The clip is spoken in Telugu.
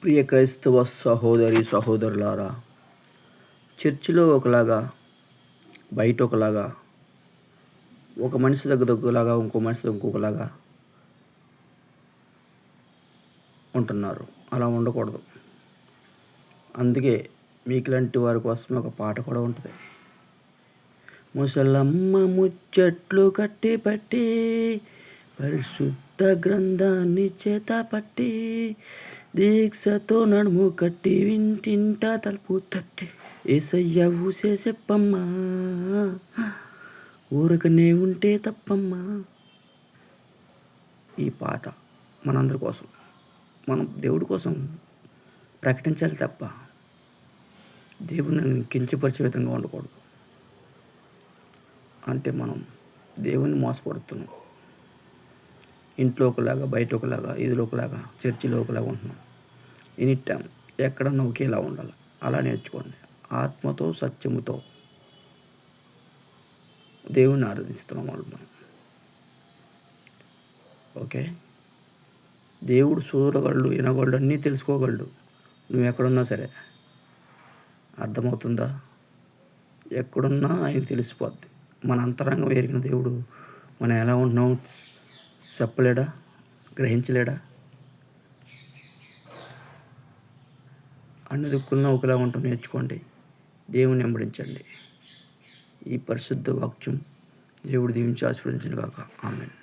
ప్రియ క్రైస్తవ సహోదరి సహోదరులారా, చర్చిలో ఒకలాగా, బయట ఒకలాగా, ఒక మనిషి దగ్గర ఒకలాగా, ఇంకో మనిషి ఇంకొకలాగా ఉంటున్నారు. అలా ఉండకూడదు. అందుకే మీకులాంటి వారి కోసం ఒక పాట కూడా ఉంటుంది. ముసలమ్మ ముచ్చట్లు కట్టి పట్టి, పరిశుద్ధ గ్రంథాన్ని చేత పట్టి, దీక్షతో నడుము కట్టి, వింటింట తలుపు తట్టి, ఏసయ్య ఊసే చెప్పమ్మా, ఊరకనే ఉంటే తప్పమ్మా. ఈ పాట మనందరి కోసం, మనం దేవుడి కోసం ప్రకటించాలి తప్ప దేవుని కించపరిచే విధంగా ఉండకూడదు. అంటే మనం దేవుని మోసపడుతున్నాం. ఇంట్లో ఒకలాగా, బయట ఒకలాగా, ఇదిలో ఒకలాగా, చర్చిలో ఒకలాగా ఉంటున్నాం. ఎనీ టైం ఎక్కడన్నా ఒకేలా ఉండాలి. అలా నేర్చుకోండి. ఆత్మతో సత్యముతో దేవుణ్ణి ఆరాధిస్తున్నాం వాళ్ళు మనం. ఓకే, దేవుడు చూడగలడు, వినగలడు, అన్నీ తెలుసుకోగలడు. నువ్వు ఎక్కడున్నా సరే. అర్థమవుతుందా? ఎక్కడున్నా ఆయనకు తెలిసిపోద్ది. మన అంతరంగం ఎరిగిన దేవుడు మనం ఎలా ఉంటున్నాం చెప్పలేడా? గ్రహించలేడా? అన్ని దిక్కుల్లో ఒకలా ఉంటాం. నేర్చుకోండి, దేవుని వెంబడించండి. ఈ పరిశుద్ధ వాక్యం దేవుడు దీవించి ఆశీర్వదించును గాక. ఆమేన్.